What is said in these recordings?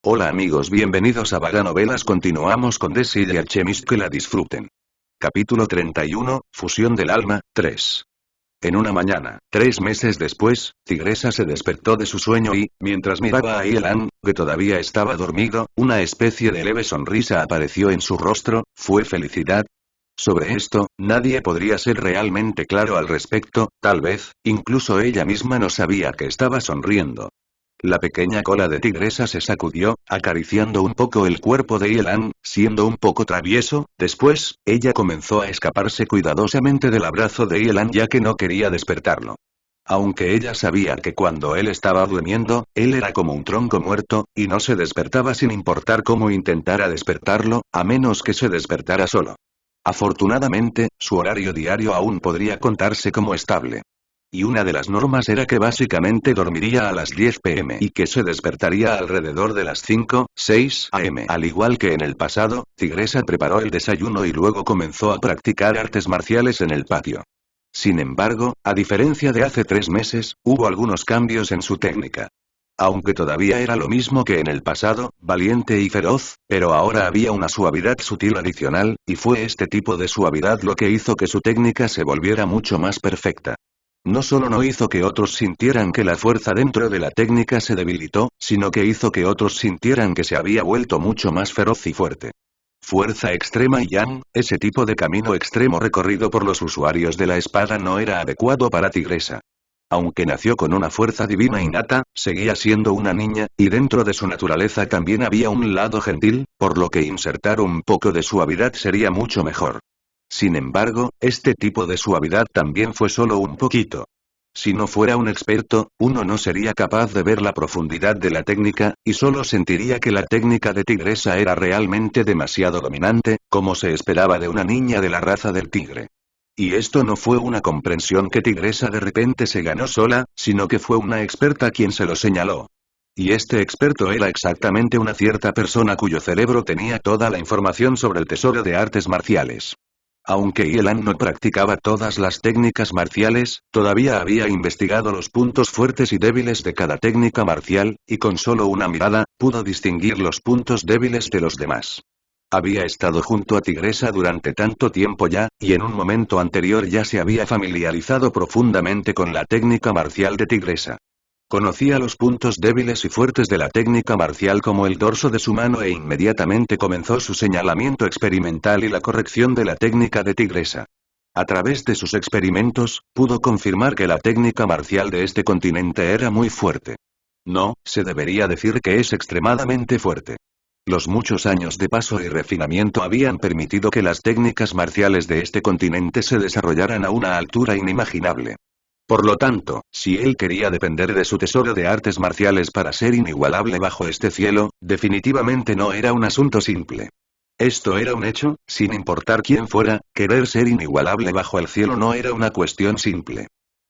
Hola amigos, bienvenidos a Vaga Novelas. Continuamos con Desi y Alchemist, que la disfruten. Capítulo 31, Fusión del alma, 3. En una mañana, 3 meses después, Tigresa se despertó de su sueño y, mientras miraba a Yelan, que todavía estaba dormido, una especie de leve sonrisa apareció en su rostro. ¿Fue felicidad? Sobre esto, nadie podría ser realmente claro al respecto. Tal vez, incluso ella misma no sabía que estaba sonriendo. La pequeña cola de Tigresa se sacudió, acariciando un poco el cuerpo de Yelan, siendo un poco travieso. Después, ella comenzó a escaparse cuidadosamente del abrazo de Yelan, ya que no quería despertarlo. Aunque ella sabía que cuando él estaba durmiendo, él era como un tronco muerto, y no se despertaba sin importar cómo intentara despertarlo, a menos que se despertara solo. Afortunadamente, su horario diario aún podría contarse como estable. Y una de las normas era que básicamente dormiría a las 10 p.m. y que se despertaría alrededor de las 5, 6 a.m. Al igual que en el pasado, Tigresa preparó el desayuno y luego comenzó a practicar artes marciales en el patio. Sin embargo, a diferencia de hace 3 meses, hubo algunos cambios en su técnica. Aunque todavía era lo mismo que en el pasado, valiente y feroz, pero ahora había una suavidad sutil adicional, y fue este tipo de suavidad lo que hizo que su técnica se volviera mucho más perfecta. No solo no hizo que otros sintieran que la fuerza dentro de la técnica se debilitó, sino que hizo que otros sintieran que se había vuelto mucho más feroz y fuerte. Fuerza extrema y yang, ese tipo de camino extremo recorrido por los usuarios de la espada no era adecuado para Tigresa. Aunque nació con una fuerza divina innata, seguía siendo una niña, y dentro de su naturaleza también había un lado gentil, por lo que insertar un poco de suavidad sería mucho mejor. Sin embargo, este tipo de suavidad también fue solo un poquito. Si no fuera un experto, uno no sería capaz de ver la profundidad de la técnica, y solo sentiría que la técnica de Tigresa era realmente demasiado dominante, como se esperaba de una niña de la raza del tigre. Y esto no fue una comprensión que Tigresa de repente se ganó sola, sino que fue una experta quien se lo señaló. Y este experto era exactamente una cierta persona cuyo cerebro tenía toda la información sobre el tesoro de artes marciales. Aunque Yelan no practicaba todas las técnicas marciales, todavía había investigado los puntos fuertes y débiles de cada técnica marcial, y con solo una mirada, pudo distinguir los puntos débiles de los demás. Había estado junto a Tigresa durante tanto tiempo ya, y en un momento anterior ya se había familiarizado profundamente con la técnica marcial de Tigresa. Conocía los puntos débiles y fuertes de la técnica marcial como el dorso de su mano e inmediatamente comenzó su señalamiento experimental y la corrección de la técnica de Tigresa. A través de sus experimentos, pudo confirmar que la técnica marcial de este continente era muy fuerte. No, se debería decir que es extremadamente fuerte. Los muchos años de paso y refinamiento habían permitido que las técnicas marciales de este continente se desarrollaran a una altura inimaginable. Por lo tanto, si él quería depender de su tesoro de artes marciales para ser inigualable bajo este cielo, definitivamente no era un asunto simple. Esto era un hecho, sin importar quién fuera, querer ser inigualable bajo el cielo no era una cuestión simple.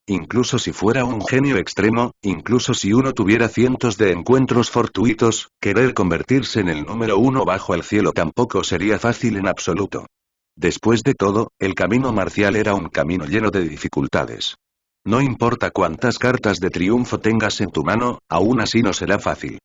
Incluso si fuera un genio extremo, incluso si uno tuviera cientos de encuentros fortuitos, querer convertirse en el número uno bajo el cielo tampoco sería fácil en absoluto. Después de todo, el camino marcial era un camino lleno de dificultades. No importa cuántas cartas de triunfo tengas en tu mano, aún así no será fácil.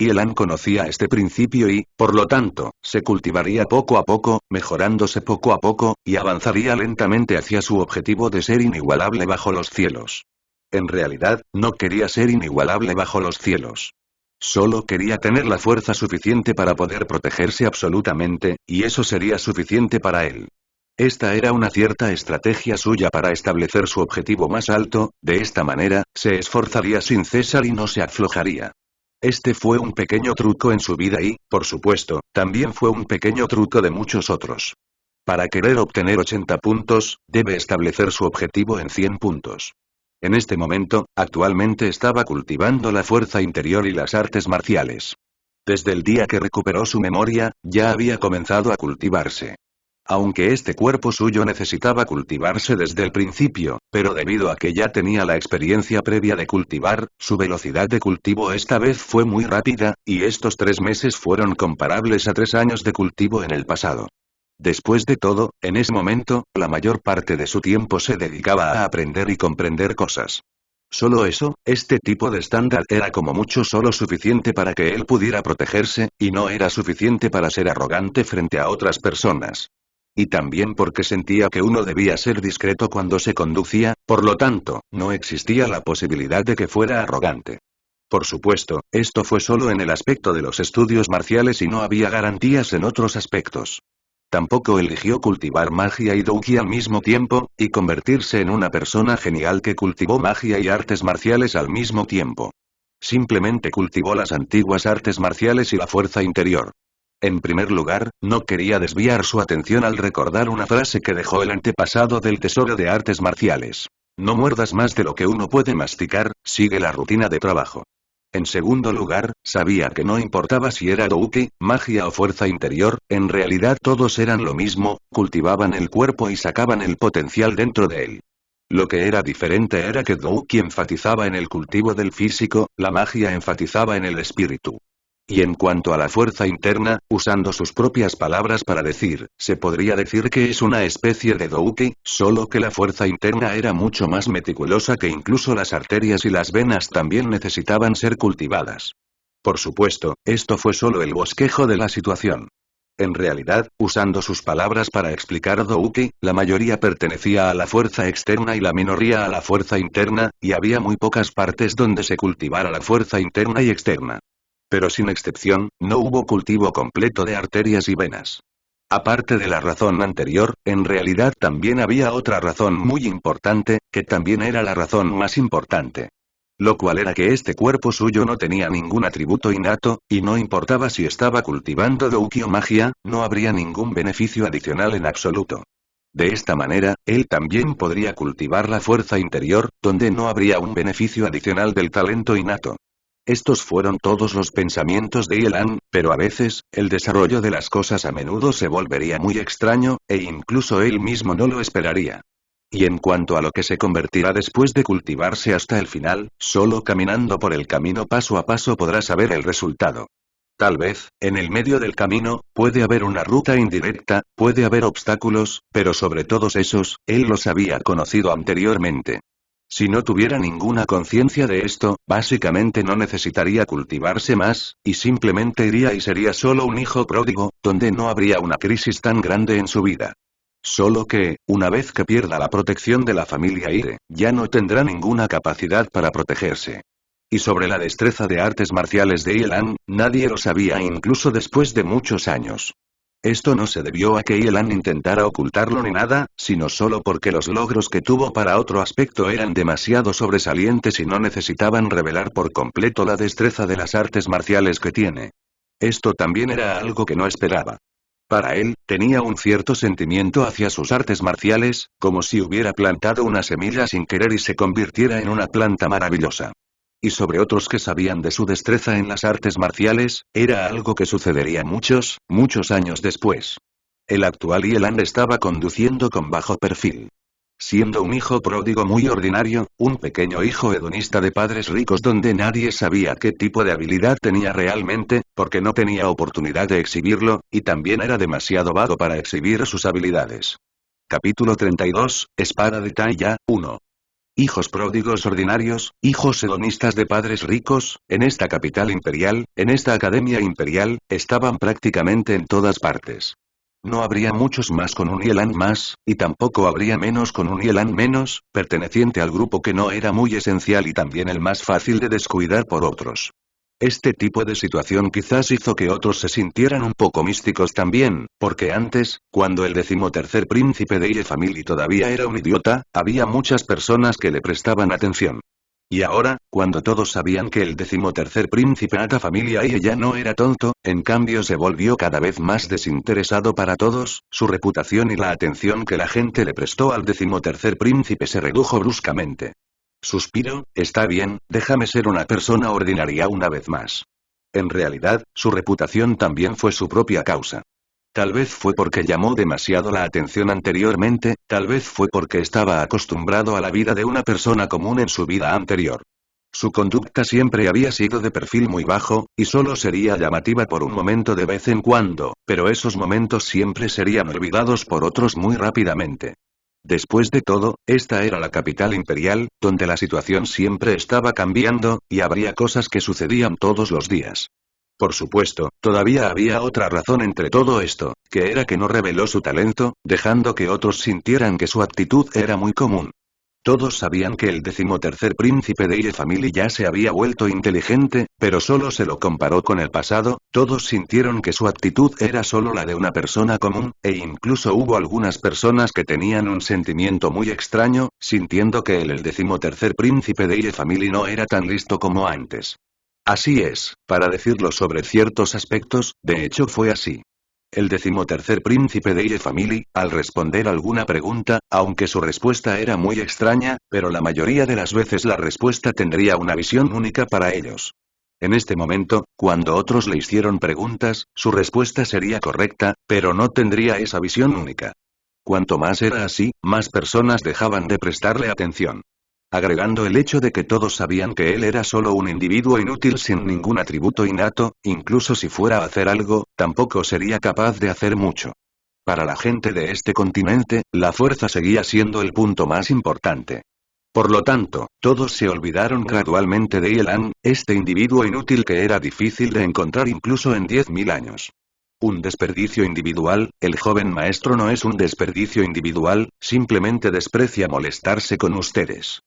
Yelan conocía este principio y, por lo tanto, se cultivaría poco a poco, mejorándose poco a poco, y avanzaría lentamente hacia su objetivo de ser inigualable bajo los cielos. En realidad, no quería ser inigualable bajo los cielos. Solo quería tener la fuerza suficiente para poder protegerse absolutamente, y eso sería suficiente para él. Esta era una cierta estrategia suya para establecer su objetivo más alto. De esta manera, se esforzaría sin cesar y no se aflojaría. Este fue un pequeño truco en su vida y, por supuesto, también fue un pequeño truco de muchos otros. Para querer obtener 80 puntos, debe establecer su objetivo en 100 puntos. En este momento, actualmente estaba cultivando la fuerza interior y las artes marciales. Desde el día que recuperó su memoria, ya había comenzado a cultivarse. Aunque este cuerpo suyo necesitaba cultivarse desde el principio, pero debido a que ya tenía la experiencia previa de cultivar, su velocidad de cultivo esta vez fue muy rápida, y estos 3 meses fueron comparables a 3 años de cultivo en el pasado. Después de todo, en ese momento, la mayor parte de su tiempo se dedicaba a aprender y comprender cosas. Solo eso, este tipo de estándar era como mucho solo suficiente para que él pudiera protegerse, y no era suficiente para ser arrogante frente a otras personas. Y también porque sentía que uno debía ser discreto cuando se conducía, por lo tanto, no existía la posibilidad de que fuera arrogante. Por supuesto, esto fue solo en el aspecto de los estudios marciales y no había garantías en otros aspectos. Tampoco eligió cultivar magia y doujin al mismo tiempo, y convertirse en una persona genial que cultivó magia y artes marciales al mismo tiempo. Simplemente cultivó las antiguas artes marciales y la fuerza interior. En primer lugar, no quería desviar su atención al recordar una frase que dejó el antepasado del tesoro de artes marciales. No muerdas más de lo que uno puede masticar, sigue la rutina de trabajo. En segundo lugar, sabía que no importaba si era doujin, magia o fuerza interior, en realidad todos eran lo mismo, cultivaban el cuerpo y sacaban el potencial dentro de él. Lo que era diferente era que doujin enfatizaba en el cultivo del físico, la magia enfatizaba en el espíritu. Y en cuanto a la fuerza interna, usando sus propias palabras para decir, se podría decir que es una especie de doujin, solo que la fuerza interna era mucho más meticulosa que incluso las arterias y las venas también necesitaban ser cultivadas. Por supuesto, esto fue solo el bosquejo de la situación. En realidad, usando sus palabras para explicar doujin, la mayoría pertenecía a la fuerza externa y la minoría a la fuerza interna, y había muy pocas partes donde se cultivara la fuerza interna y externa. Pero sin excepción, no hubo cultivo completo de arterias y venas. Aparte de la razón anterior, en realidad también había otra razón muy importante, que también era la razón más importante. Lo cual era que este cuerpo suyo no tenía ningún atributo innato, y no importaba si estaba cultivando doujin o magia, no habría ningún beneficio adicional en absoluto. De esta manera, él también podría cultivar la fuerza interior, donde no habría un beneficio adicional del talento innato. Estos fueron todos los pensamientos de Yelan, pero a veces, el desarrollo de las cosas a menudo se volvería muy extraño, e incluso él mismo no lo esperaría. Y en cuanto a lo que se convertirá después de cultivarse hasta el final, solo caminando por el camino paso a paso podrá saber el resultado. Tal vez, en el medio del camino, puede haber una ruta indirecta, puede haber obstáculos, pero sobre todos esos, él los había conocido anteriormente. Si no tuviera ninguna conciencia de esto, básicamente no necesitaría cultivarse más, y simplemente iría y sería solo un hijo pródigo, donde no habría una crisis tan grande en su vida. Solo que, una vez que pierda la protección de la familia Ire, ya no tendrá ninguna capacidad para protegerse. Y sobre la destreza de artes marciales de Yelan, nadie lo sabía incluso después de muchos años. Esto no se debió a que Yelan intentara ocultarlo ni nada, sino solo porque los logros que tuvo para otro aspecto eran demasiado sobresalientes y no necesitaban revelar por completo la destreza de las artes marciales que tiene. Esto también era algo que no esperaba. Para él, tenía un cierto sentimiento hacia sus artes marciales, como si hubiera plantado una semilla sin querer y se convirtiera en una planta maravillosa. Y sobre otros que sabían de su destreza en las artes marciales, era algo que sucedería muchos, muchos años después. El actual Yelan estaba conduciendo con bajo perfil. Siendo un hijo pródigo muy ordinario, un pequeño hijo hedonista de padres ricos donde nadie sabía qué tipo de habilidad tenía realmente, porque no tenía oportunidad de exhibirlo, y también era demasiado vago para exhibir sus habilidades. Capítulo 32, Espada de Taiya, 1. Hijos pródigos ordinarios, hijos hedonistas de padres ricos, en esta capital imperial, en esta academia imperial, estaban prácticamente en todas partes. No habría muchos más con un Yelan más, y tampoco habría menos con un Yelan menos, perteneciente al grupo que no era muy esencial y también el más fácil de descuidar por otros. Este tipo de situación quizás hizo que otros se sintieran un poco místicos también, porque antes, cuando el 13º príncipe de Ye Family todavía era un idiota, había muchas personas que le prestaban atención. Y ahora, cuando todos sabían que el 13º príncipe Ata Familia Ye ya no era tonto, en cambio se volvió cada vez más desinteresado para todos, su reputación y la atención que la gente le prestó al 13º príncipe se redujo bruscamente. Suspiro, está bien, déjame ser una persona ordinaria una vez más. En realidad, su reputación también fue su propia causa. Tal vez fue porque llamó demasiado la atención anteriormente, tal vez fue porque estaba acostumbrado a la vida de una persona común en su vida anterior. Su conducta siempre había sido de perfil muy bajo, y solo sería llamativa por un momento de vez en cuando, pero esos momentos siempre serían olvidados por otros muy rápidamente. Después de todo, esta era la capital imperial, donde la situación siempre estaba cambiando, y habría cosas que sucedían todos los días. Por supuesto, todavía había otra razón entre todo esto, que era que no reveló su talento, dejando que otros sintieran que su actitud era muy común. Todos sabían que el 13º príncipe de Ile Family ya se había vuelto inteligente, pero solo se lo comparó con el pasado, todos sintieron que su actitud era solo la de una persona común, e incluso hubo algunas personas que tenían un sentimiento muy extraño, sintiendo que el 13º príncipe de Ile Family no era tan listo como antes. Así es, para decirlo sobre ciertos aspectos, de hecho fue así. El 13º príncipe de Ile Family, al responder alguna pregunta, aunque su respuesta era muy extraña, pero la mayoría de las veces la respuesta tendría una visión única para ellos. En este momento, cuando otros le hicieron preguntas, su respuesta sería correcta, pero no tendría esa visión única. Cuanto más era así, más personas dejaban de prestarle atención. Agregando el hecho de que todos sabían que él era solo un individuo inútil sin ningún atributo innato, incluso si fuera a hacer algo, tampoco sería capaz de hacer mucho. Para la gente de este continente, la fuerza seguía siendo el punto más importante. Por lo tanto, todos se olvidaron gradualmente de Yelan, este individuo inútil que era difícil de encontrar incluso en 10.000 años. Un desperdicio individual, el joven maestro no es un desperdicio individual, simplemente desprecia molestarse con ustedes.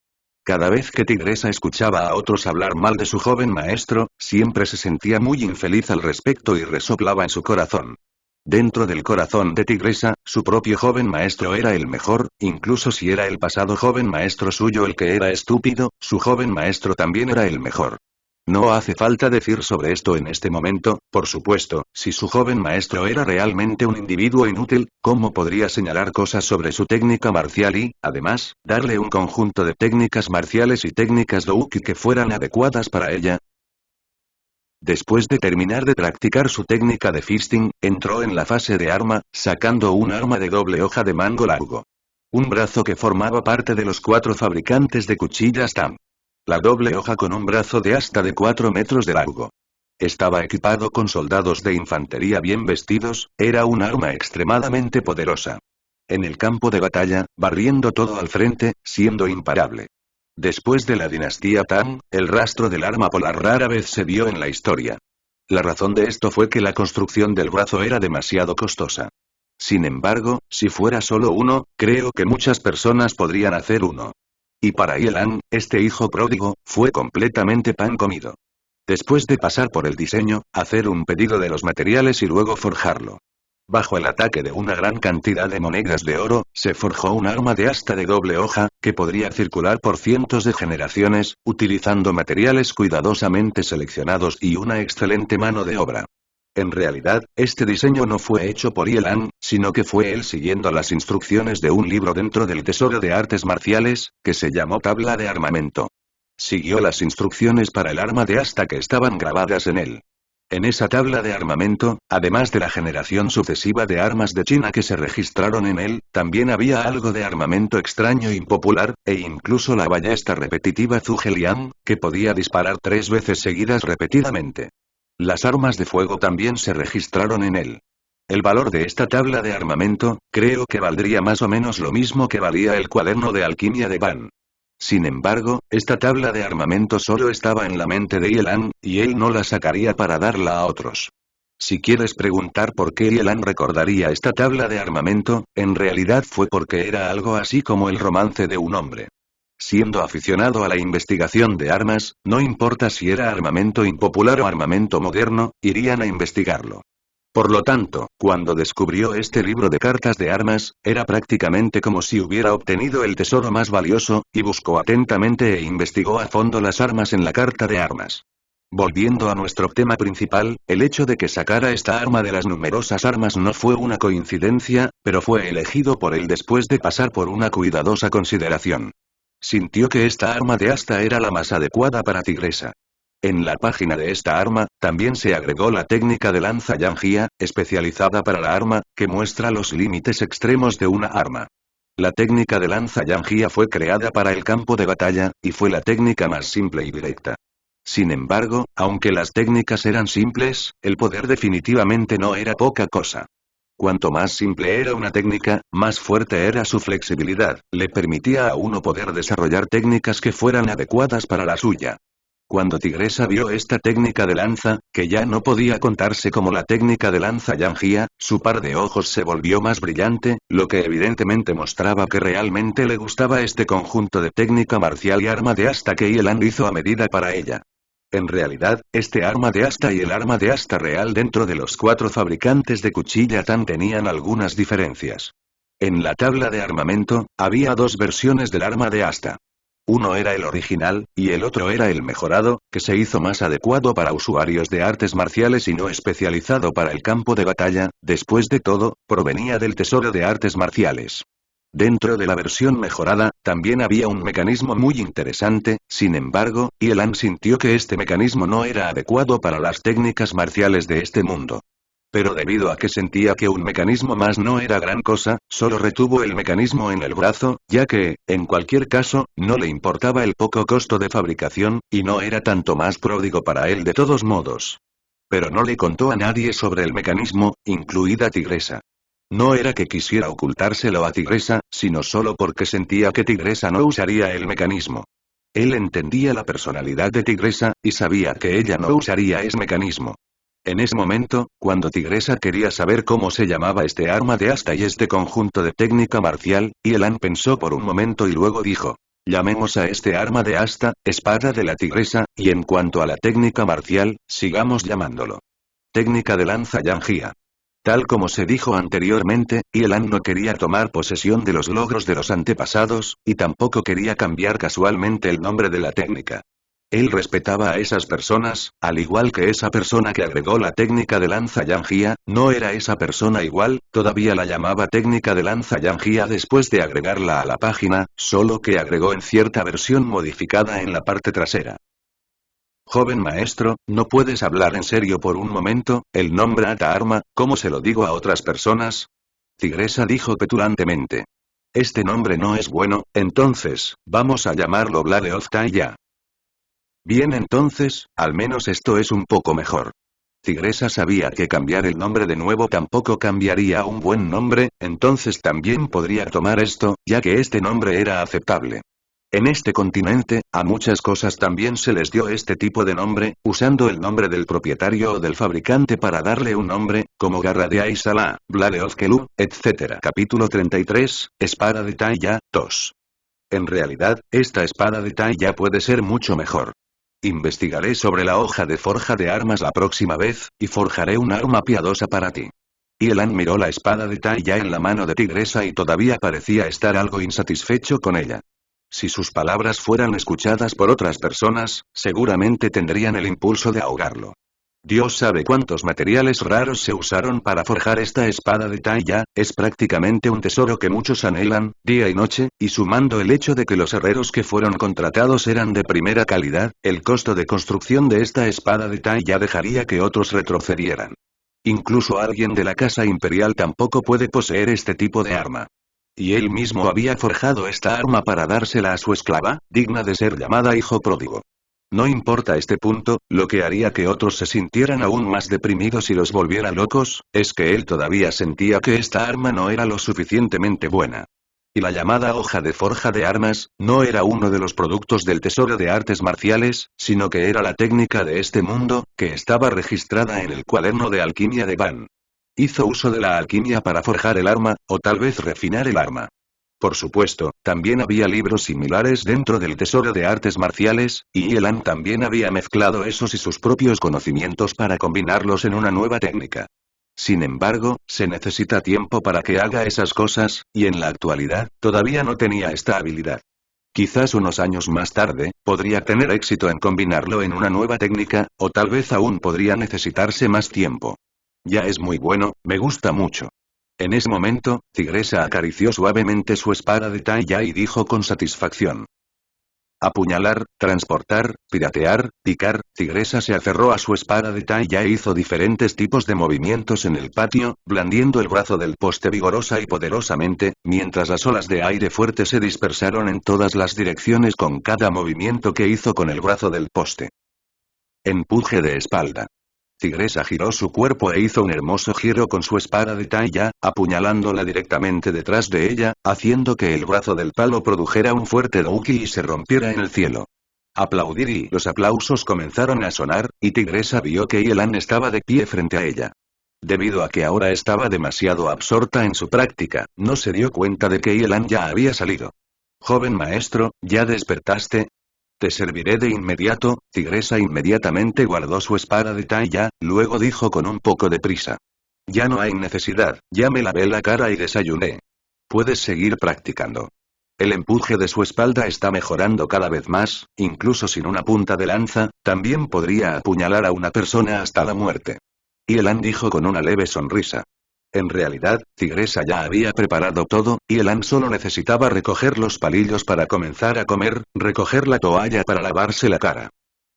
Cada vez que Tigresa escuchaba a otros hablar mal de su joven maestro, siempre se sentía muy infeliz al respecto y resoplaba en su corazón. Dentro del corazón de Tigresa, su propio joven maestro era el mejor, incluso si era el pasado joven maestro suyo el que era estúpido, su joven maestro también era el mejor. No hace falta decir sobre esto en este momento, por supuesto, si su joven maestro era realmente un individuo inútil, ¿cómo podría señalar cosas sobre su técnica marcial y, además, darle un conjunto de técnicas marciales y técnicas Douki que fueran adecuadas para ella? Después de terminar de practicar su técnica de fisting, entró en la fase de arma, sacando un arma de doble hoja de mango largo. Un brazo que formaba parte de los 4 fabricantes de cuchillas Tam. La doble hoja con un brazo de hasta de 4 metros de largo. Estaba equipado con soldados de infantería bien vestidos, era un arma extremadamente poderosa. En el campo de batalla, barriendo todo al frente, siendo imparable. Después de la dinastía Tang, el rastro del arma polar rara vez se vio en la historia. La razón de esto fue que la construcción del brazo era demasiado costosa. Sin embargo, si fuera solo uno, creo que muchas personas podrían hacer uno. Y para Yelan, este hijo pródigo, fue completamente pan comido. Después de pasar por el diseño, hacer un pedido de los materiales y luego forjarlo. Bajo el ataque de una gran cantidad de monedas de oro, se forjó un arma de asta de doble hoja, que podría circular por cientos de generaciones, utilizando materiales cuidadosamente seleccionados y una excelente mano de obra. En realidad, este diseño no fue hecho por Yelan, sino que fue él siguiendo las instrucciones de un libro dentro del Tesoro de Artes Marciales, que se llamó Tabla de Armamento. Siguió las instrucciones para el arma de asta que estaban grabadas en él. En esa tabla de armamento, además de la generación sucesiva de armas de China que se registraron en él, también había algo de armamento extraño e impopular, e incluso la ballesta repetitiva Zhuge-Liang, que podía disparar 3 veces seguidas repetidamente. Las armas de fuego también se registraron en él. El valor de esta tabla de armamento, creo que valdría más o menos lo mismo que valía el cuaderno de alquimia de Ban. Sin embargo, esta tabla de armamento solo estaba en la mente de Yelan, y él no la sacaría para darla a otros. Si quieres preguntar por qué Yelan recordaría esta tabla de armamento, en realidad fue porque era algo así como el romance de un hombre. Siendo aficionado a la investigación de armas, no importa si era armamento impopular o armamento moderno, irían a investigarlo. Por lo tanto, cuando descubrió este libro de cartas de armas, era prácticamente como si hubiera obtenido el tesoro más valioso, y buscó atentamente e investigó a fondo las armas en la carta de armas. Volviendo a nuestro tema principal, el hecho de que sacara esta arma de las numerosas armas no fue una coincidencia, pero fue elegido por él después de pasar por una cuidadosa consideración. Sintió que esta arma de asta era la más adecuada para Tigresa. En la página de esta arma, también se agregó la técnica de lanza Yanjia, especializada para la arma, que muestra los límites extremos de una arma. La técnica de lanza Yanjia fue creada para el campo de batalla, y fue la técnica más simple y directa. Sin embargo, aunque las técnicas eran simples, el poder definitivamente no era poca cosa. Cuanto más simple era una técnica, más fuerte era su flexibilidad, le permitía a uno poder desarrollar técnicas que fueran adecuadas para la suya. Cuando Tigresa vio esta técnica de lanza, que ya no podía contarse como la técnica de lanza Yangia, su par de ojos se volvió más brillante, lo que evidentemente mostraba que realmente le gustaba este conjunto de técnica marcial y arma de asta que Yelan hizo a medida para ella. En realidad, este arma de asta y el arma de asta real dentro de los 4 fabricantes de cuchilla Tan tenían algunas diferencias. En la tabla de armamento, había 2 versiones del arma de asta. Uno era el original, y el otro era el mejorado, que se hizo más adecuado para usuarios de artes marciales y no especializado para el campo de batalla, después de todo, provenía del tesoro de artes marciales. Dentro de la versión mejorada, también había un mecanismo muy interesante, sin embargo, Yelan sintió que este mecanismo no era adecuado para las técnicas marciales de este mundo. Pero debido a que sentía que un mecanismo más no era gran cosa, solo retuvo el mecanismo en el brazo, ya que, en cualquier caso, no le importaba el poco costo de fabricación, y no era tanto más pródigo para él de todos modos. Pero no le contó a nadie sobre el mecanismo, incluida Tigresa. No era que quisiera ocultárselo a Tigresa, sino solo porque sentía que Tigresa no usaría el mecanismo. Él entendía la personalidad de Tigresa, y sabía que ella no usaría ese mecanismo. En ese momento, cuando Tigresa quería saber cómo se llamaba este arma de asta y este conjunto de técnica marcial, Yelan pensó por un momento y luego dijo: llamemos a este arma de asta, espada de la Tigresa, y en cuanto a la técnica marcial, sigamos llamándolo técnica de lanza Yangia. Tal como se dijo anteriormente, Yelan no quería tomar posesión de los logros de los antepasados, y tampoco quería cambiar casualmente el nombre de la técnica. Él respetaba a esas personas, al igual que esa persona que agregó la técnica de lanza Yangia, no era esa persona igual, todavía la llamaba técnica de lanza Yangia después de agregarla a la página, solo que agregó en cierta versión modificada en la parte trasera. Joven maestro, ¿no puedes hablar en serio por un momento? El nombre Ata Arma, ¿cómo se lo digo a otras personas? Tigresa dijo petulantemente. Este nombre no es bueno, entonces, vamos a llamarlo Blade of Taya. Bien entonces, al menos esto es un poco mejor. Tigresa sabía que cambiar el nombre de nuevo tampoco cambiaría a un buen nombre, entonces también podría tomar esto, ya que este nombre era aceptable. En este continente, a muchas cosas también se les dio este tipo de nombre, usando el nombre del propietario o del fabricante para darle un nombre, como Garra de Aisala, Blade of Kelu, etc. Capítulo 33, Espada de Taya, 2. En realidad, esta espada de Taya puede ser mucho mejor. Investigaré sobre la hoja de forja de armas la próxima vez, y forjaré un arma piadosa para ti. Yelan miró la espada de Taya en la mano de Tigresa y todavía parecía estar algo insatisfecho con ella. Si sus palabras fueran escuchadas por otras personas, seguramente tendrían el impulso de ahogarlo. Dios sabe cuántos materiales raros se usaron para forjar esta espada de Taya, es prácticamente un tesoro que muchos anhelan, día y noche, y sumando el hecho de que los herreros que fueron contratados eran de primera calidad, el costo de construcción de esta espada de Taya dejaría que otros retrocedieran. Incluso alguien de la casa imperial tampoco puede poseer este tipo de arma. Y él mismo había forjado esta arma para dársela a su esclava, digna de ser llamada hijo pródigo. No importa este punto, lo que haría que otros se sintieran aún más deprimidos y los volviera locos, es que él todavía sentía que esta arma no era lo suficientemente buena. Y la llamada hoja de forja de armas, no era uno de los productos del tesoro de artes marciales, sino que era la técnica de este mundo, que estaba registrada en el cuaderno de alquimia de Van. Hizo uso de la alquimia para forjar el arma, o tal vez refinar el arma. Por supuesto, también había libros similares dentro del tesoro de artes marciales, y Yelan también había mezclado esos y sus propios conocimientos para combinarlos en una nueva técnica. Sin embargo, se necesita tiempo para que haga esas cosas, y en la actualidad, todavía no tenía esta habilidad. Quizás unos años más tarde, podría tener éxito en combinarlo en una nueva técnica, o tal vez aún podría necesitarse más tiempo. Ya es muy bueno, me gusta mucho. En ese momento, Tigresa acarició suavemente su espada de Taya y dijo con satisfacción. Apuñalar, transportar, piratear, picar. Tigresa se aferró a su espada de Taya e hizo diferentes tipos de movimientos en el patio, blandiendo el brazo del poste vigorosa y poderosamente, mientras las olas de aire fuerte se dispersaron en todas las direcciones con cada movimiento que hizo con el brazo del poste. Empuje de espalda. Tigresa giró su cuerpo e hizo un hermoso giro con su espada de talla, apuñalándola directamente detrás de ella, haciendo que el brazo del palo produjera un fuerte Douki y se rompiera en el cielo. Aplaudir y los aplausos comenzaron a sonar, y Tigresa vio que Yelan estaba de pie frente a ella. Debido a que ahora estaba demasiado absorta en su práctica, no se dio cuenta de que Yelan ya había salido. Joven maestro, ¿ya despertaste? Te serviré de inmediato. Tigresa inmediatamente guardó su espada de talla, luego dijo con un poco de prisa. Ya no hay necesidad, ya me lavé la cara y desayuné. Puedes seguir practicando. El empuje de su espalda está mejorando cada vez más, incluso sin una punta de lanza, también podría apuñalar a una persona hasta la muerte. Yelan dijo con una leve sonrisa. En realidad, Tigresa ya había preparado todo, y Yelan solo necesitaba recoger los palillos para comenzar a comer, recoger la toalla para lavarse la cara.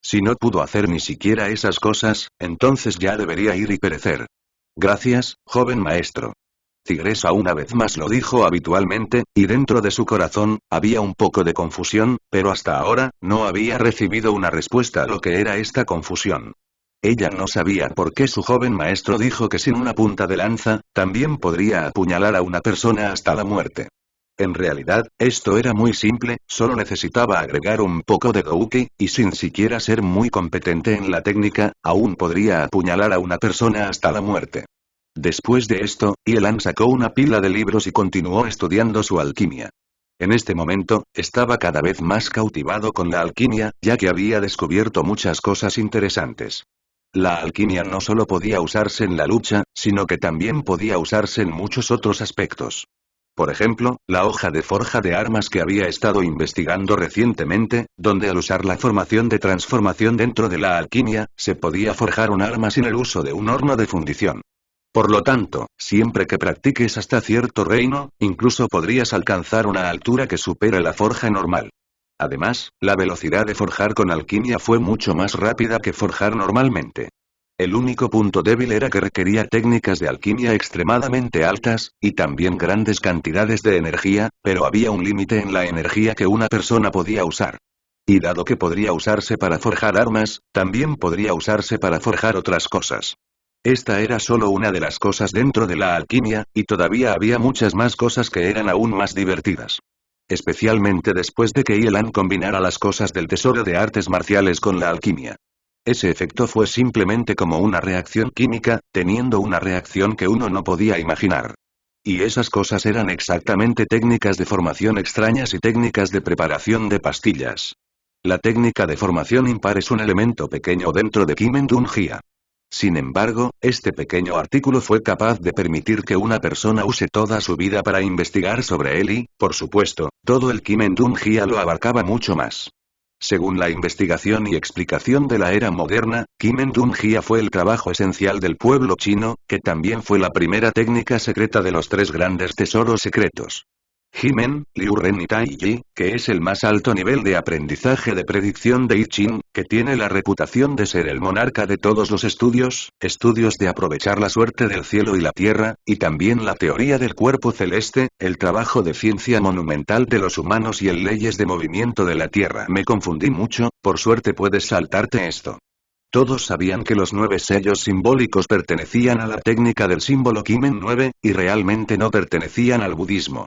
Si no pudo hacer ni siquiera esas cosas, entonces ya debería ir y perecer. Gracias, joven maestro. Tigresa una vez más lo dijo habitualmente, y dentro de su corazón, había un poco de confusión, pero hasta ahora, no había recibido una respuesta a lo que era esta confusión. Ella no sabía por qué su joven maestro dijo que sin una punta de lanza, también podría apuñalar a una persona hasta la muerte. En realidad, esto era muy simple, solo necesitaba agregar un poco de Douki, y sin siquiera ser muy competente en la técnica, aún podría apuñalar a una persona hasta la muerte. Después de esto, Yelan sacó una pila de libros y continuó estudiando su alquimia. En este momento, estaba cada vez más cautivado con la alquimia, ya que había descubierto muchas cosas interesantes. La alquimia no solo podía usarse en la lucha, sino que también podía usarse en muchos otros aspectos. Por ejemplo, la hoja de forja de armas que había estado investigando recientemente, donde al usar la formación de transformación dentro de la alquimia, se podía forjar un arma sin el uso de un horno de fundición. Por lo tanto, siempre que practiques hasta cierto reino, incluso podrías alcanzar una altura que supere la forja normal. Además, la velocidad de forjar con alquimia fue mucho más rápida que forjar normalmente. El único punto débil era que requería técnicas de alquimia extremadamente altas, y también grandes cantidades de energía, pero había un límite en la energía que una persona podía usar. Y dado que podría usarse para forjar armas, también podría usarse para forjar otras cosas. Esta era solo una de las cosas dentro de la alquimia, y todavía había muchas más cosas que eran aún más divertidas. Especialmente después de que Yelan combinara las cosas del tesoro de artes marciales con la alquimia. Ese efecto fue simplemente como una reacción química, teniendo una reacción que uno no podía imaginar. Y esas cosas eran exactamente técnicas de formación extrañas y técnicas de preparación de pastillas. La técnica de formación impar es un elemento pequeño dentro de Kimendungia. Sin embargo, este pequeño artículo fue capaz de permitir que una persona use toda su vida para investigar sobre él y, por supuesto, todo el Kimendungia lo abarcaba mucho más. Según la investigación y explicación de la era moderna, Kimendungia fue el trabajo esencial del pueblo chino, que también fue la primera técnica secreta de los tres grandes tesoros secretos. Jimen, Liu Ren y Tai Yi, que es el más alto nivel de aprendizaje de predicción de I Ching, que tiene la reputación de ser el monarca de todos los estudios de aprovechar la suerte del cielo y la tierra, y también la teoría del cuerpo celeste, el trabajo de ciencia monumental de los humanos y el leyes de movimiento de la tierra. Me confundí mucho, por suerte puedes saltarte esto. Todos sabían que los 9 sellos simbólicos pertenecían a la técnica del símbolo Kimen 9, y realmente no pertenecían al budismo.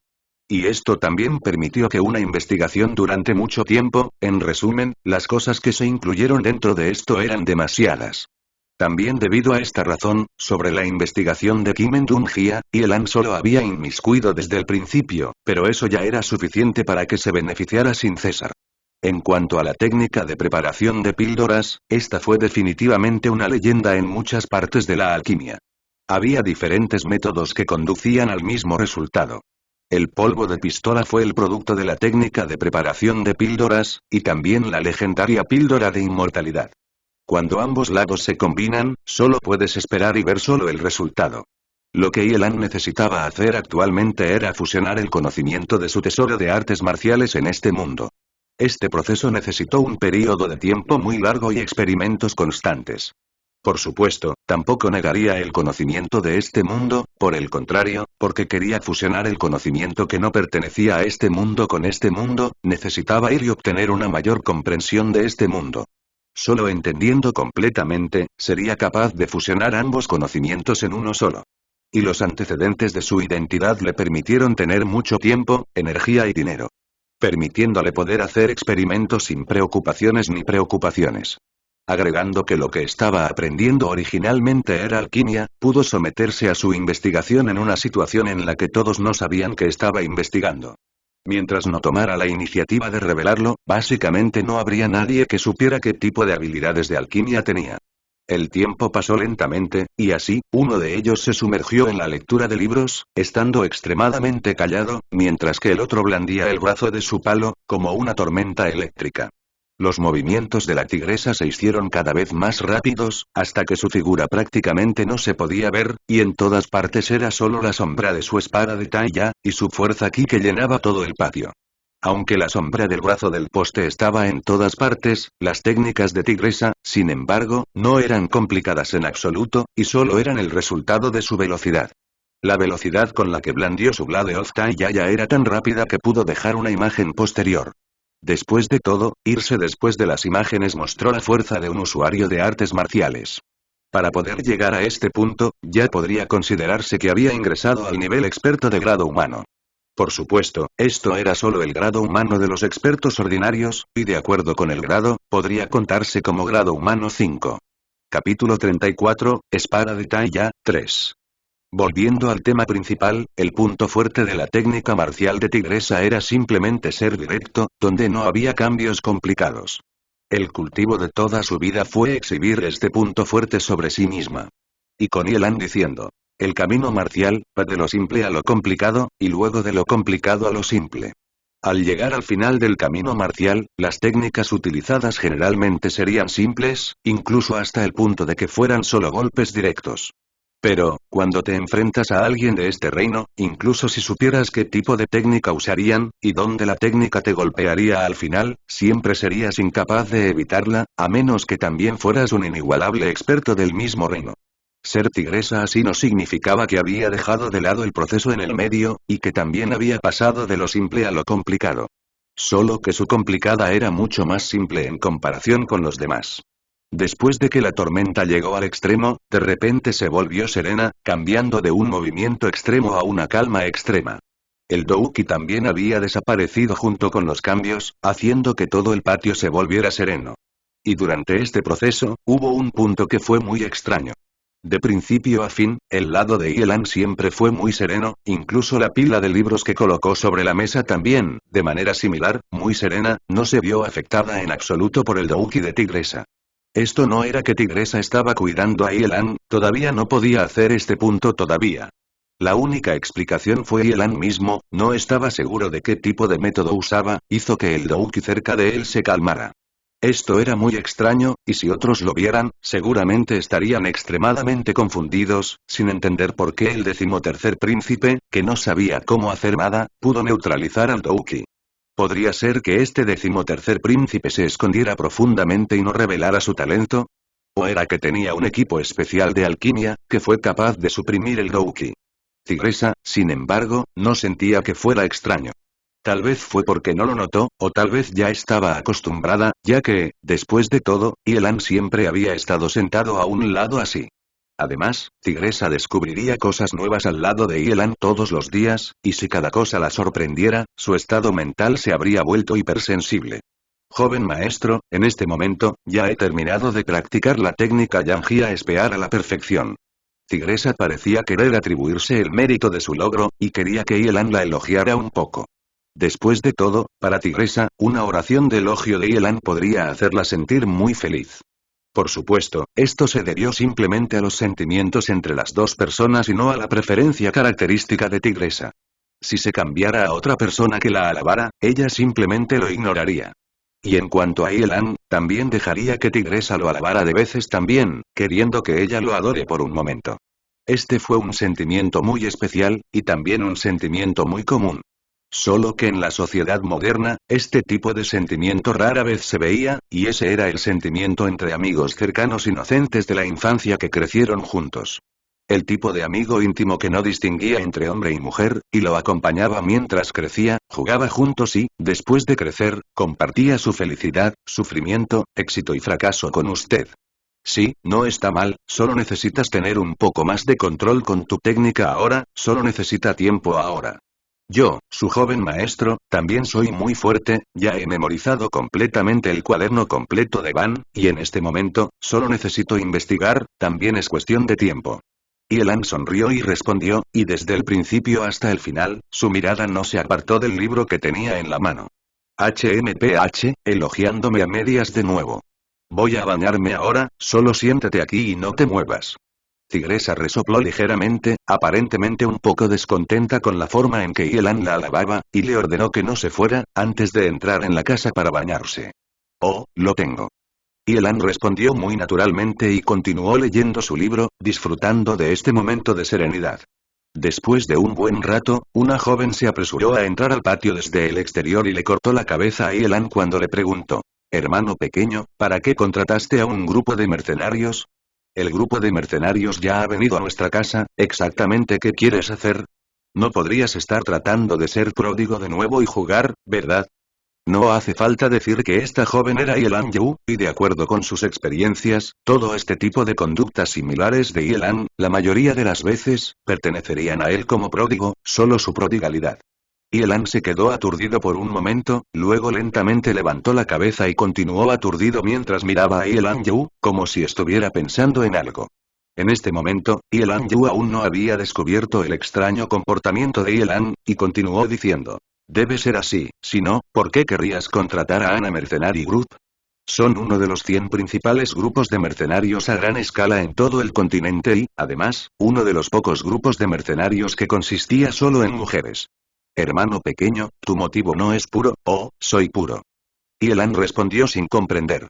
Y esto también permitió que una investigación durante mucho tiempo, en resumen, las cosas que se incluyeron dentro de esto eran demasiadas. También debido a esta razón, sobre la investigación de Kimendungia, Yelan solo había inmiscuido desde el principio, pero eso ya era suficiente para que se beneficiara sin cesar. En cuanto a la técnica de preparación de píldoras, esta fue definitivamente una leyenda en muchas partes de la alquimia. Había diferentes métodos que conducían al mismo resultado. El polvo de pistola fue el producto de la técnica de preparación de píldoras, y también la legendaria píldora de inmortalidad. Cuando ambos lados se combinan, solo puedes esperar y ver solo el resultado. Lo que Yelan necesitaba hacer actualmente era fusionar el conocimiento de su tesoro de artes marciales en este mundo. Este proceso necesitó un período de tiempo muy largo y experimentos constantes. Por supuesto, tampoco negaría el conocimiento de este mundo, por el contrario, porque quería fusionar el conocimiento que no pertenecía a este mundo con este mundo, necesitaba ir y obtener una mayor comprensión de este mundo. Solo entendiendo completamente, sería capaz de fusionar ambos conocimientos en uno solo. Y los antecedentes de su identidad le permitieron tener mucho tiempo, energía y dinero. Permitiéndole poder hacer experimentos sin preocupaciones ni preocupaciones. Agregando que lo que estaba aprendiendo originalmente era alquimia, pudo someterse a su investigación en una situación en la que todos no sabían que estaba investigando. Mientras no tomara la iniciativa de revelarlo, básicamente no habría nadie que supiera qué tipo de habilidades de alquimia tenía. El tiempo pasó lentamente, y así, uno de ellos se sumergió en la lectura de libros, estando extremadamente callado, mientras que el otro blandía el brazo de su palo, como una tormenta eléctrica. Los movimientos de la tigresa se hicieron cada vez más rápidos, hasta que su figura prácticamente no se podía ver, y en todas partes era solo la sombra de su espada de talla, y su fuerza ki que llenaba todo el patio. Aunque la sombra del brazo del poste estaba en todas partes, las técnicas de tigresa, sin embargo, no eran complicadas en absoluto, y solo eran el resultado de su velocidad. La velocidad con la que blandió su Blade of Taya ya era tan rápida que pudo dejar una imagen posterior. Después de todo, irse después de las imágenes mostró la fuerza de un usuario de artes marciales. Para poder llegar a este punto, ya podría considerarse que había ingresado al nivel experto de grado humano. Por supuesto, esto era solo el grado humano de los expertos ordinarios, y de acuerdo con el grado, podría contarse como grado humano 5. Capítulo 34, Espada de Taya, 3. Volviendo al tema principal, el punto fuerte de la técnica marcial de tigresa era simplemente ser directo, donde no había cambios complicados. El cultivo de toda su vida fue exhibir este punto fuerte sobre sí misma. Y con Yelan diciendo, el camino marcial, va de lo simple a lo complicado, y luego de lo complicado a lo simple. Al llegar al final del camino marcial, las técnicas utilizadas generalmente serían simples, incluso hasta el punto de que fueran solo golpes directos. Pero, cuando te enfrentas a alguien de este reino, incluso si supieras qué tipo de técnica usarían, y dónde la técnica te golpearía al final, siempre serías incapaz de evitarla, a menos que también fueras un inigualable experto del mismo reino. Ser tigresa así no significaba que había dejado de lado el proceso en el medio, y que también había pasado de lo simple a lo complicado. Solo que su complicada era mucho más simple en comparación con los demás. Después de que la tormenta llegó al extremo, de repente se volvió serena, cambiando de un movimiento extremo a una calma extrema. El Douki también había desaparecido junto con los cambios, haciendo que todo el patio se volviera sereno. Y durante este proceso, hubo un punto que fue muy extraño. De principio a fin, el lado de Yelan siempre fue muy sereno, incluso la pila de libros que colocó sobre la mesa también, de manera similar, muy serena, no se vio afectada en absoluto por el Douki de tigresa. Esto no era que tigresa estaba cuidando a Yelan, todavía no podía hacer este punto todavía. La única explicación fue Yelan mismo, no estaba seguro de qué tipo de método usaba, hizo que el Douki cerca de él se calmara. Esto era muy extraño, y si otros lo vieran, seguramente estarían extremadamente confundidos, sin entender por qué el 13º príncipe, que no sabía cómo hacer nada, pudo neutralizar al Douki. ¿Podría ser que este 13º príncipe se escondiera profundamente y no revelara su talento? ¿O era que tenía un equipo especial de alquimia, que fue capaz de suprimir el Douki? Tigresa, sin embargo, no sentía que fuera extraño. Tal vez fue porque no lo notó, o tal vez ya estaba acostumbrada, ya que, después de todo, Yelan siempre había estado sentado a un lado así. Además, Tigresa descubriría cosas nuevas al lado de Yelan todos los días, y si cada cosa la sorprendiera, su estado mental se habría vuelto hipersensible. Joven maestro, en este momento, ya he terminado de practicar la técnica Yanjia espear a la perfección. Tigresa parecía querer atribuirse el mérito de su logro, y quería que Yelan la elogiara un poco. Después de todo, para Tigresa, una oración de elogio de Yelan podría hacerla sentir muy feliz. Por supuesto, esto se debió simplemente a los sentimientos entre las dos personas y no a la preferencia característica de Tigresa. Si se cambiara a otra persona que la alabara, ella simplemente lo ignoraría. Y en cuanto a Yelan, también dejaría que Tigresa lo alabara de veces también, queriendo que ella lo adore por un momento. Este fue un sentimiento muy especial, y también un sentimiento muy común. Solo que en la sociedad moderna, este tipo de sentimiento rara vez se veía, y ese era el sentimiento entre amigos cercanos inocentes de la infancia que crecieron juntos. El tipo de amigo íntimo que no distinguía entre hombre y mujer, y lo acompañaba mientras crecía, jugaba juntos y, después de crecer, compartía su felicidad, sufrimiento, éxito y fracaso con usted. Sí, no está mal, solo necesitas tener un poco más de control con tu técnica ahora, solo necesita tiempo ahora. Yo, su joven maestro, también soy muy fuerte, ya he memorizado completamente el cuaderno completo de Van, y en este momento, solo necesito investigar, también es cuestión de tiempo. Yelan sonrió y respondió, y desde el principio hasta el final, su mirada no se apartó del libro que tenía en la mano. HMPH, elogiándome a medias de nuevo. Voy a bañarme ahora, solo siéntate aquí y no te muevas. Tigresa resopló ligeramente, aparentemente un poco descontenta con la forma en que Yelan la alababa, y le ordenó que no se fuera, antes de entrar en la casa para bañarse. Oh, lo tengo. Yelan respondió muy naturalmente y continuó leyendo su libro, disfrutando de este momento de serenidad. Después de un buen rato, una joven se apresuró a entrar al patio desde el exterior y le cortó la cabeza a Yelan cuando le preguntó: «Hermano pequeño, ¿para qué contrataste a un grupo de mercenarios? El grupo de mercenarios ya ha venido a nuestra casa, ¿exactamente qué quieres hacer? No podrías estar tratando de ser pródigo de nuevo y jugar, ¿verdad?» No hace falta decir que esta joven era Yelan Yu, y de acuerdo con sus experiencias, todo este tipo de conductas similares de Yelan, la mayoría de las veces, pertenecerían a él como pródigo, solo su prodigalidad. Yelan se quedó aturdido por un momento, luego lentamente levantó la cabeza y continuó aturdido mientras miraba a Yelan Yu, como si estuviera pensando en algo. En este momento, Yelan Yu aún no había descubierto el extraño comportamiento de Yelan, y continuó diciendo: «Debe ser así, si no, ¿por qué querrías contratar a Ana Mercenary Group? Son uno de los 100 principales grupos de mercenarios a gran escala en todo el continente y, además, uno de los pocos grupos de mercenarios que consistía solo en mujeres. Hermano pequeño, tu motivo no es puro, oh, soy puro». Yelan respondió sin comprender.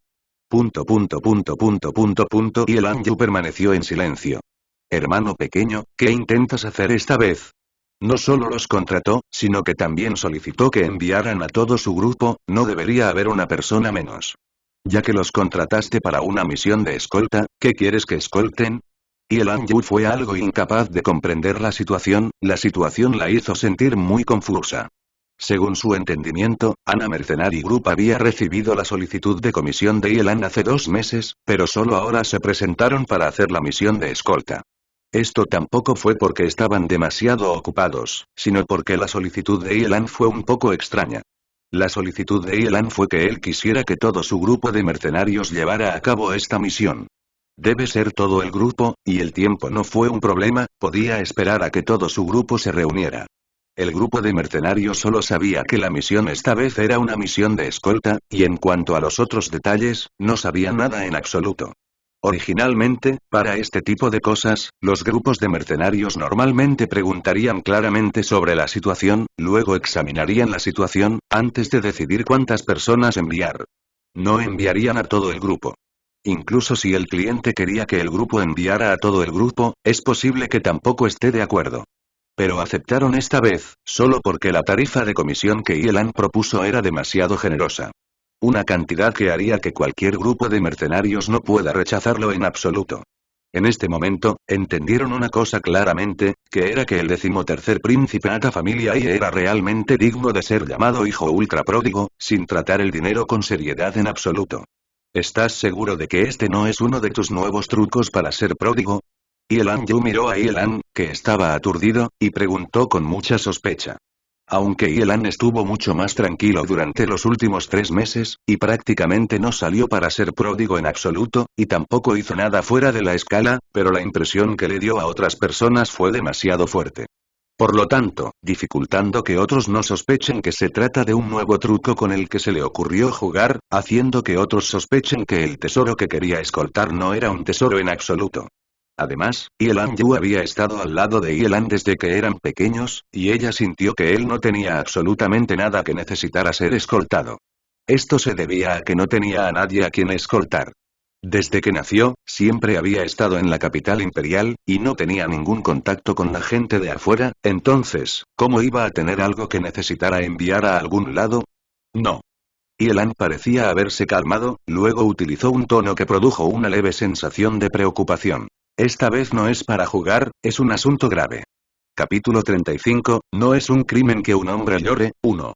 Yelan Yu permaneció en silencio. Hermano pequeño, ¿qué intentas hacer esta vez? No solo los contrató, sino que también solicitó que enviaran a todo su grupo, no debería haber una persona menos. Ya que los contrataste para una misión de escolta, ¿qué quieres que escolten? Yelan Yu fue algo incapaz de comprender la situación la hizo sentir muy confusa. Según su entendimiento, Ana Mercenary Group había recibido la solicitud de comisión de Yelan hace 2 meses, pero solo ahora se presentaron para hacer la misión de escolta. Esto tampoco fue porque estaban demasiado ocupados, sino porque la solicitud de Yelan fue un poco extraña. La solicitud de Yelan fue que él quisiera que todo su grupo de mercenarios llevara a cabo esta misión. Debe ser todo el grupo, y el tiempo no fue un problema, podía esperar a que todo su grupo se reuniera. El grupo de mercenarios solo sabía que la misión esta vez era una misión de escolta, y en cuanto a los otros detalles, no sabía nada en absoluto. Originalmente, para este tipo de cosas, los grupos de mercenarios normalmente preguntarían claramente sobre la situación, luego examinarían la situación, antes de decidir cuántas personas enviar. No enviarían a todo el grupo. Incluso si el cliente quería que el grupo enviara a todo el grupo, es posible que tampoco esté de acuerdo. Pero aceptaron esta vez, solo porque la tarifa de comisión que Yelan propuso era demasiado generosa. Una cantidad que haría que cualquier grupo de mercenarios no pueda rechazarlo en absoluto. En este momento, entendieron una cosa claramente, que era que el 13º príncipe Ata Familiae era realmente digno de ser llamado hijo ultra pródigo, sin tratar el dinero con seriedad en absoluto. ¿Estás seguro de que este no es uno de tus nuevos trucos para ser pródigo? Yelan Yu miró a Yelan, que estaba aturdido, y preguntó con mucha sospecha. Aunque Yelan estuvo mucho más tranquilo durante los últimos 3 meses, y prácticamente no salió para ser pródigo en absoluto, y tampoco hizo nada fuera de la escala, pero la impresión que le dio a otras personas fue demasiado fuerte. Por lo tanto, dificultando que otros no sospechen que se trata de un nuevo truco con el que se le ocurrió jugar, haciendo que otros sospechen que el tesoro que quería escoltar no era un tesoro en absoluto. Además, Yelan Yu había estado al lado de Yelan desde que eran pequeños, y ella sintió que él no tenía absolutamente nada que necesitara ser escoltado. Esto se debía a que no tenía a nadie a quien escoltar. Desde que nació, siempre había estado en la capital imperial, y no tenía ningún contacto con la gente de afuera, entonces, ¿cómo iba a tener algo que necesitara enviar a algún lado? No. Yelan parecía haberse calmado, luego utilizó un tono que produjo una leve sensación de preocupación. Esta vez no es para jugar, es un asunto grave. Capítulo 35, no es un crimen que un hombre llore, 1.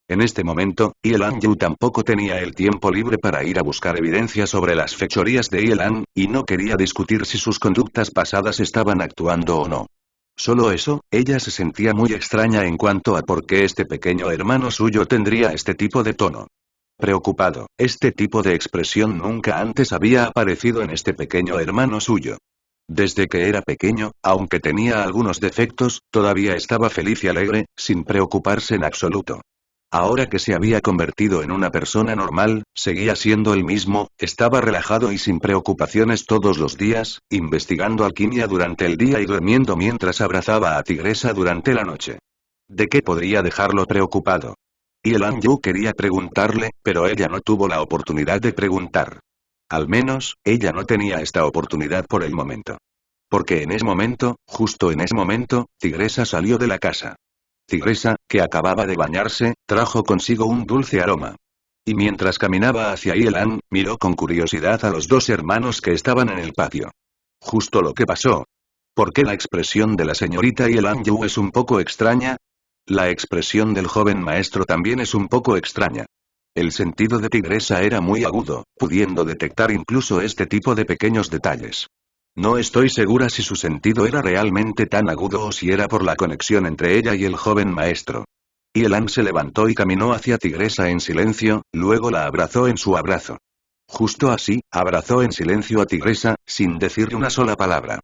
En este momento, Yelan Yu tampoco tenía el tiempo libre para ir a buscar evidencia sobre las fechorías de Yelan, y no quería discutir si sus conductas pasadas estaban actuando o no. Solo eso, ella se sentía muy extraña en cuanto a por qué este pequeño hermano suyo tendría este tipo de tono. Preocupado, este tipo de expresión nunca antes había aparecido en este pequeño hermano suyo. Desde que era pequeño, aunque tenía algunos defectos, todavía estaba feliz y alegre, sin preocuparse en absoluto. Ahora que se había convertido en una persona normal, seguía siendo el mismo, estaba relajado y sin preocupaciones todos los días, investigando alquimia durante el día y durmiendo mientras abrazaba a Tigresa durante la noche. ¿De qué podría dejarlo preocupado? Yelan Yu quería preguntarle, pero ella no tuvo la oportunidad de preguntar. Al menos, ella no tenía esta oportunidad por el momento. Porque en ese momento, justo en ese momento, Tigresa salió de la casa. Tigresa, que acababa de bañarse, trajo consigo un dulce aroma. Y mientras caminaba hacia Yelan, miró con curiosidad a los dos hermanos que estaban en el patio. Justo lo que pasó. ¿Por qué la expresión de la señorita Yelan Yu es un poco extraña? La expresión del joven maestro también es un poco extraña. El sentido de Tigresa era muy agudo, pudiendo detectar incluso este tipo de pequeños detalles. No estoy segura si su sentido era realmente tan agudo o si era por la conexión entre ella y el joven maestro. Yelan se levantó y caminó hacia Tigresa en silencio, luego la abrazó en su abrazo. Justo así, abrazó en silencio a Tigresa, sin decirle una sola palabra.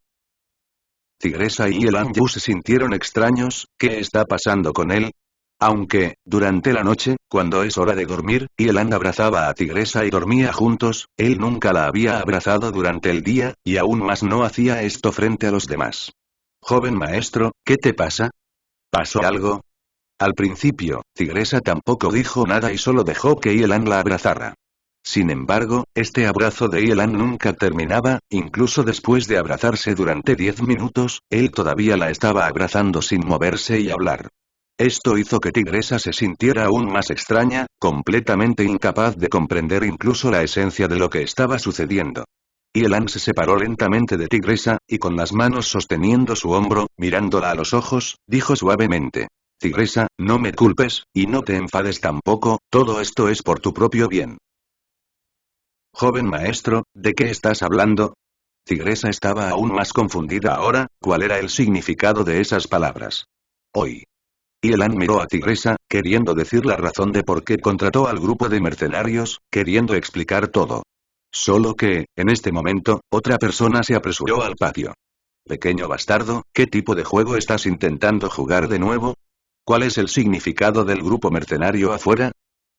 Tigresa y Yelan Yu se sintieron extraños, ¿qué está pasando con él? Aunque, durante la noche, cuando es hora de dormir, Yelan abrazaba a Tigresa y dormía juntos, él nunca la había abrazado durante el día, y aún más no hacía esto frente a los demás. Joven maestro, ¿qué te pasa? ¿Pasó algo? Al principio, Tigresa tampoco dijo nada y solo dejó que Yelan la abrazara. Sin embargo, este abrazo de Yelan nunca terminaba, incluso después de abrazarse durante 10 minutos, él todavía la estaba abrazando sin moverse y hablar. Esto hizo que Tigresa se sintiera aún más extraña, completamente incapaz de comprender incluso la esencia de lo que estaba sucediendo. Yelan se separó lentamente de Tigresa, y con las manos sosteniendo su hombro, mirándola a los ojos, dijo suavemente: Tigresa, no me culpes, y no te enfades tampoco, todo esto es por tu propio bien. Joven maestro, ¿de qué estás hablando? Tigresa estaba aún más confundida ahora, ¿cuál era el significado de esas palabras? Hoy. Yelan miró a Tigresa, queriendo decir la razón de por qué contrató al grupo de mercenarios, queriendo explicar todo. Solo que, en este momento, otra persona se apresuró al patio. Pequeño bastardo, ¿qué tipo de juego estás intentando jugar de nuevo? ¿Cuál es el significado del grupo mercenario afuera?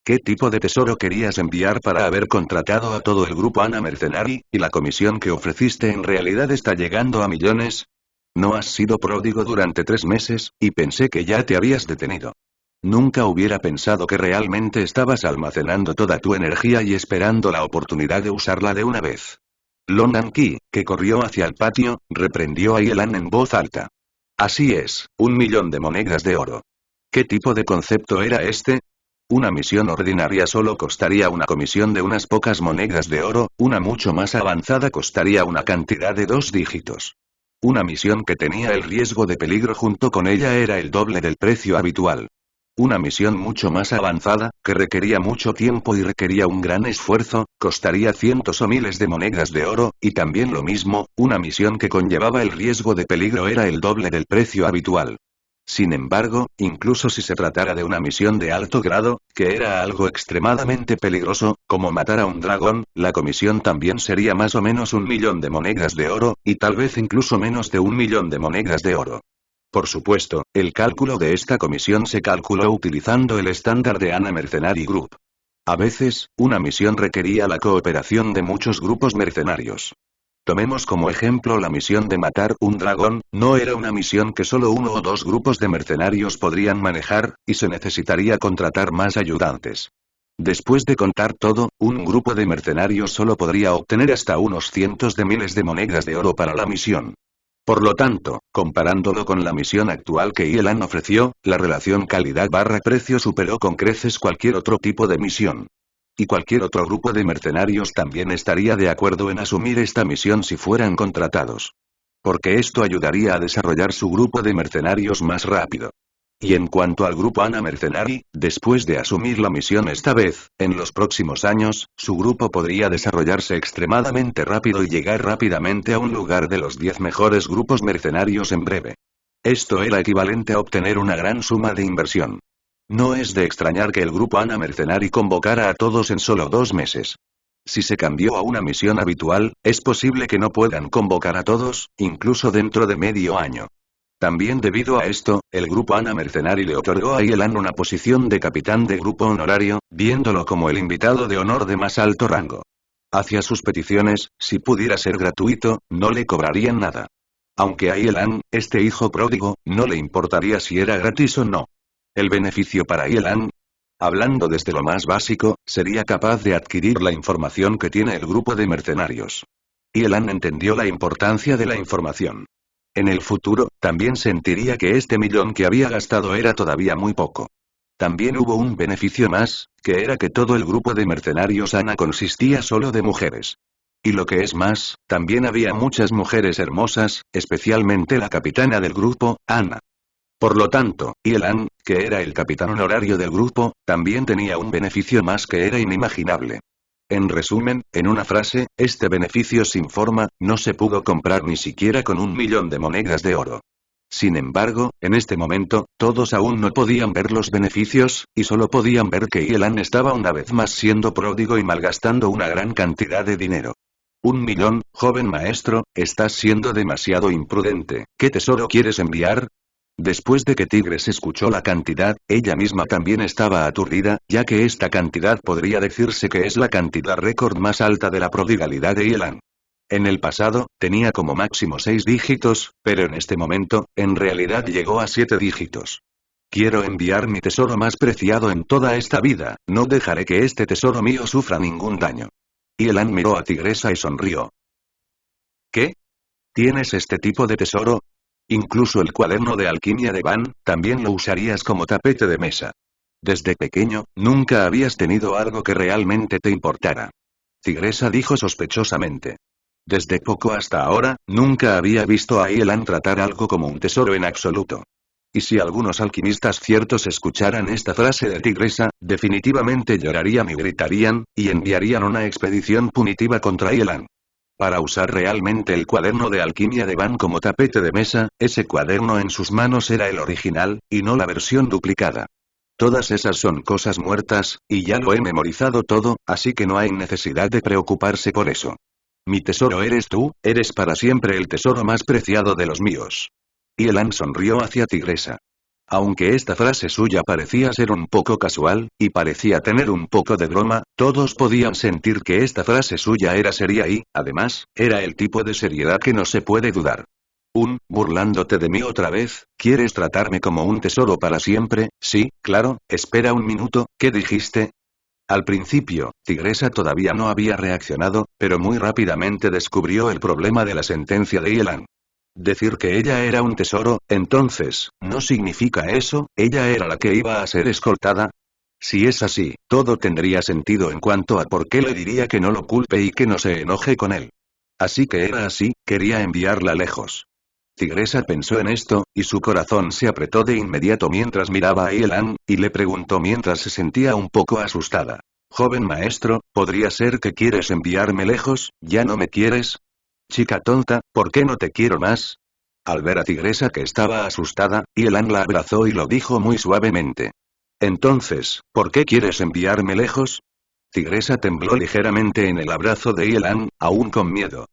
¿Qué tipo de tesoro querías enviar para haber contratado a todo el grupo Ana Mercenari, y la comisión que ofreciste en realidad está llegando a millones? No has sido pródigo durante 3 meses, y pensé que ya te habías detenido. Nunca hubiera pensado que realmente estabas almacenando toda tu energía y esperando la oportunidad de usarla de una vez. Lon Anki, que corrió hacia el patio, reprendió a Yelan en voz alta. Así es, 1.000.000 de monedas de oro. ¿Qué tipo de concepto era este? Una misión ordinaria solo costaría una comisión de unas pocas monedas de oro, una mucho más avanzada costaría una cantidad de 2 dígitos. Una misión que tenía el riesgo de peligro junto con ella era el doble del precio habitual. Una misión mucho más avanzada, que requería mucho tiempo y requería un gran esfuerzo, costaría cientos o miles de monedas de oro, y también lo mismo, una misión que conllevaba el riesgo de peligro era el doble del precio habitual. Sin embargo, incluso si se tratara de una misión de alto grado, que era algo extremadamente peligroso, como matar a un dragón, la comisión también sería más o menos 1.000.000 de monedas de oro, y tal vez incluso menos de 1.000.000 de monedas de oro. Por supuesto, el cálculo de esta comisión se calculó utilizando el estándar de Ana Mercenary Group. A veces, una misión requería la cooperación de muchos grupos mercenarios. Tomemos como ejemplo la misión de matar un dragón, no era una misión que solo 1 o 2 grupos de mercenarios podrían manejar, y se necesitaría contratar más ayudantes. Después de contar todo, un grupo de mercenarios solo podría obtener hasta unos cientos de miles de monedas de oro para la misión. Por lo tanto, comparándolo con la misión actual que Yelan ofreció, la relación calidad-precio superó con creces cualquier otro tipo de misión. Y cualquier otro grupo de mercenarios también estaría de acuerdo en asumir esta misión si fueran contratados. Porque esto ayudaría a desarrollar su grupo de mercenarios más rápido. Y en cuanto al grupo Ana Mercenari, después de asumir la misión esta vez, en los próximos años, su grupo podría desarrollarse extremadamente rápido y llegar rápidamente a un lugar de los 10 mejores grupos mercenarios en breve. Esto era equivalente a obtener una gran suma de inversión. No es de extrañar que el grupo Ana Mercenari convocara a todos en solo 2 meses. Si se cambió a una misión habitual, es posible que no puedan convocar a todos, incluso dentro de medio año. También debido a esto, el grupo Ana Mercenari le otorgó a Yelan una posición de capitán de grupo honorario, viéndolo como el invitado de honor de más alto rango. Hacia sus peticiones, si pudiera ser gratuito, no le cobrarían nada. Aunque a Yelan, este hijo pródigo, no le importaría si era gratis o no. El beneficio para Yelan, hablando desde lo más básico, sería capaz de adquirir la información que tiene el grupo de mercenarios. Yelan entendió la importancia de la información. En el futuro, también sentiría que este millón que había gastado era todavía muy poco. También hubo un beneficio más, que era que todo el grupo de mercenarios Ana consistía solo de mujeres. Y lo que es más, también había muchas mujeres hermosas, especialmente la capitana del grupo, Ana. Por lo tanto, Yelan, que era el capitán honorario del grupo, también tenía un beneficio más que era inimaginable. En resumen, en una frase, este beneficio sin forma, no se pudo comprar ni siquiera con 1.000.000 de monedas de oro. Sin embargo, en este momento, todos aún no podían ver los beneficios, y solo podían ver que Yelan estaba una vez más siendo pródigo y malgastando una gran cantidad de dinero. 1.000.000, joven maestro, estás siendo demasiado imprudente. ¿Qué tesoro quieres enviar? Después de que Tigres escuchó la cantidad, ella misma también estaba aturdida, ya que esta cantidad podría decirse que es la cantidad récord más alta de la prodigalidad de Yelan. En el pasado, tenía como máximo 6 dígitos, pero en este momento, en realidad llegó a 7 dígitos. Quiero enviar mi tesoro más preciado en toda esta vida, no dejaré que este tesoro mío sufra ningún daño. Yelan miró a Tigresa y sonrió. ¿Qué? ¿Tienes este tipo de tesoro? Incluso el cuaderno de alquimia de Van, también lo usarías como tapete de mesa. Desde pequeño, nunca habías tenido algo que realmente te importara. Tigresa dijo sospechosamente. Desde poco hasta ahora, nunca había visto a Yelan tratar algo como un tesoro en absoluto. Y si algunos alquimistas ciertos escucharan esta frase de Tigresa, definitivamente llorarían y gritarían, y enviarían una expedición punitiva contra Yelan. Para usar realmente el cuaderno de alquimia de Van como tapete de mesa, ese cuaderno en sus manos era el original, y no la versión duplicada. Todas esas son cosas muertas, y ya lo he memorizado todo, así que no hay necesidad de preocuparse por eso. Mi tesoro eres tú, eres para siempre el tesoro más preciado de los míos. Yelan sonrió hacia Tigresa. Aunque esta frase suya parecía ser un poco casual, y parecía tener un poco de broma, todos podían sentir que esta frase suya era seria y, además, era el tipo de seriedad que no se puede dudar. Burlándote de mí otra vez, ¿quieres tratarme como un tesoro para siempre? Sí, claro, espera un minuto, ¿qué dijiste? Al principio, Tigresa todavía no había reaccionado, pero muy rápidamente descubrió el problema de la sentencia de Yelan. Decir que ella era un tesoro, entonces, ¿no significa eso? ¿Ella era la que iba a ser escoltada? Si es así, todo tendría sentido en cuanto a por qué le diría que no lo culpe y que no se enoje con él. Así que era así, quería enviarla lejos. Tigresa pensó en esto, y su corazón se apretó de inmediato mientras miraba a Yelan, y le preguntó mientras se sentía un poco asustada. Joven maestro, ¿podría ser que quieres enviarme lejos? ¿Ya no me quieres? Chica tonta, ¿por qué no te quiero más? Al ver a Tigresa que estaba asustada, Yelan la abrazó y lo dijo muy suavemente. Entonces, ¿por qué quieres enviarme lejos? Tigresa tembló ligeramente en el abrazo de Yelan, aún con miedo.